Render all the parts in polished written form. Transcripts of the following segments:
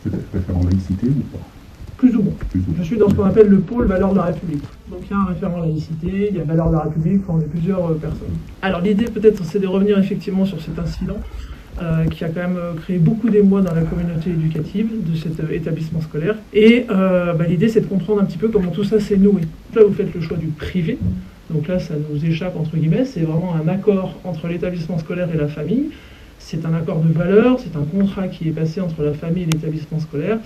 Vous êtes référent laïcité ou pas? Plus ou moins. Plus ou moins. Je suis dans ce qu'on appelle le pôle valeurs de la République. Donc il y a un référent laïcité, il y a valeurs de la République, enfin, on est plusieurs personnes. Alors l'idée peut-être c'est de revenir effectivement sur cet incident qui a quand même créé beaucoup d'émoi dans la communauté éducative de cet établissement scolaire. Et l'idée c'est de comprendre un petit peu comment tout ça s'est noué. Là vous faites le choix du privé, donc là ça nous échappe entre guillemets, c'est vraiment un accord entre l'établissement scolaire et la famille. C'est un accord de valeurs, c'est un contrat qui est passé entre la famille et l'établissement scolaire.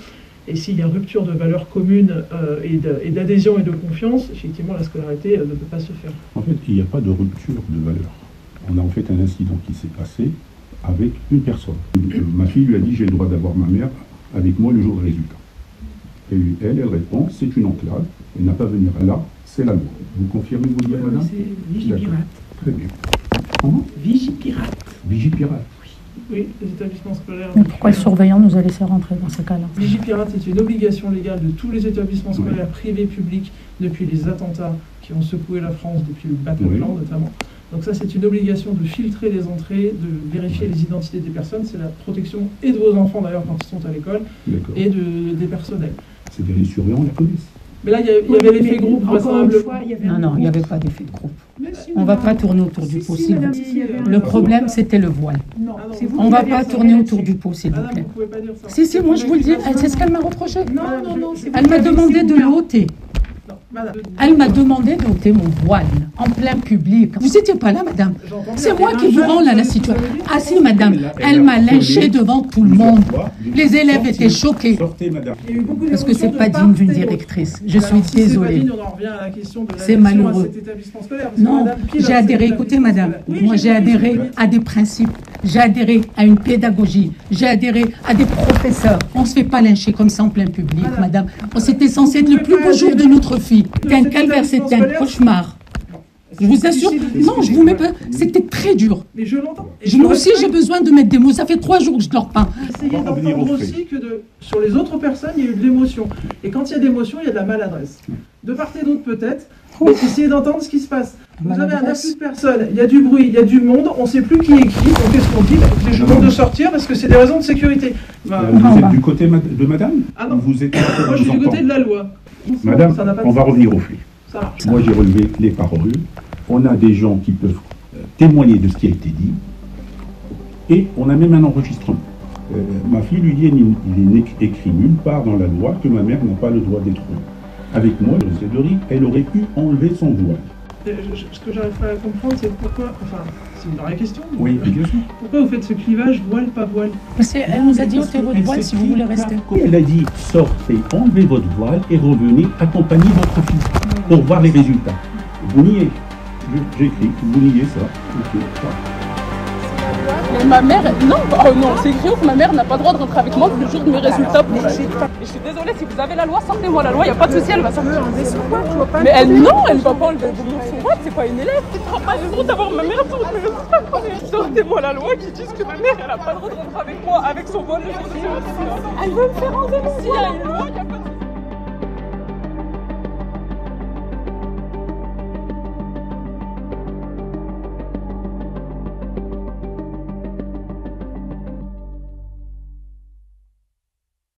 Et s'il y a rupture de valeurs communes et d'adhésion et de confiance, effectivement, la scolarité ne peut pas se faire. En fait, il n'y a pas de rupture de valeurs. On a en fait un incident qui s'est passé avec une personne. Ma fille lui a dit « j'ai le droit d'avoir ma mère avec moi le jour du résultat ». Et elle répond « c'est une enclave, elle n'a pas à venir là, c'est la loi ». Vous confirmez, vous dire, madame? C'est Vigipirate. Très bien. Comment? Vigipirate. Vigipirate. Oui, les établissements scolaires. Mais pourquoi le surveillant nous a laissé rentrer dans ces cas-là? Vigipirate, c'est une obligation légale de tous les établissements scolaires privés, publics, depuis les attentats qui ont secoué la France, depuis le Bataclan notamment. Donc ça, c'est une obligation de filtrer les entrées, de vérifier les identités des personnes. C'est la protection et de vos enfants d'ailleurs quand ils sont à l'école, et des personnels. C'est les surveillants la police. Mais là, il y avait l'effet groupe, vraisemblablement. Non, il n'y avait pas d'effet de groupe. On ne va pas tourner autour du pot, s'il vous plaît. Le problème, c'était le voile. On ne va pas tourner autour du pot, s'il vous plaît. Si, moi je vous le dis, c'est ce qu'elle m'a reproché. Non. Elle m'a demandé de l'ôter. Elle m'a demandé d'ôter mon voile en plein public. Vous n'étiez pas là, madame. C'est moi qui vous rends la situation. Ah si, madame, elle m'a lynché devant tout le monde. Les élèves étaient choqués. Parce que c'est pas digne d'une directrice. Je suis désolée. C'est malheureux. Non, j'ai adhéré, écoutez madame, moi j'ai adhéré à des principes, j'ai adhéré à une pédagogie, j'ai adhéré à des professeurs. On ne se fait pas lyncher comme ça en plein public, madame. C'était censé être le plus beau jour de notre fille. C'était un calvaire, c'était un cauchemar. Je vous assure, non, je vous mets pas. C'était très dur. Mais je l'entends. Moi aussi, j'ai besoin de mettre des mots. Ça fait 3 jours que je dors pas. Essayez d'entendre aussi que sur les autres personnes, il y a eu de l'émotion. Et quand il y a d'émotion, il y a de la maladresse. De part et d'autre, peut-être. Mais essayez d'entendre ce qui se passe. Vous avez un afflux de personnes, il y a du bruit, il y a du monde, on ne sait plus qui est qui. Donc qu'est-ce qu'on dit? Je demande de sortir parce que c'est des raisons de sécurité. Vous êtes du côté de madame? Ah non. Vous êtes moi, je suis du côté de la loi. Madame, on va revenir aux faits. Moi, j'ai relevé les paroles. On a des gens qui peuvent témoigner de ce qui a été dit. Et on a même un enregistrement. Ma fille lui dit, il n'est écrit nulle part dans la loi que ma mère n'a pas le droit d'être avec moi. Elle aurait pu enlever son voile. Ce que j'arrive pas à comprendre, c'est pourquoi, enfin, c'est une vraie question. Oui, bien sûr. Pourquoi vous faites ce clivage voile, pas voile? Parce qu'elle nous a dit ôtez votre voile si vous voulez rester. Elle a dit sortez, enlevez votre voile et revenez accompagner votre fille pour voir les résultats. Vous niez. J'ai écrit, vous niez ça. Okay. Mais ma mère, non, c'est écrit que ma mère n'a pas le droit de rentrer avec moi le jour de mes résultats. Je suis désolée, si vous avez la loi, sortez-moi la loi, il n'y a pas de souci, elle va sortir. Mais elle, non, elle ne va pas enlever son voile, c'est pas une élève. C'est pas j'ai le droit d'avoir ma mère sur mes résultats. Sortez-moi la loi qui dit que ma mère, elle n'a pas le droit de rentrer avec moi avec son voile le jour de mes résultats. Elle veut me faire enlever mon voile. S'il y a une loi, il n'y a pas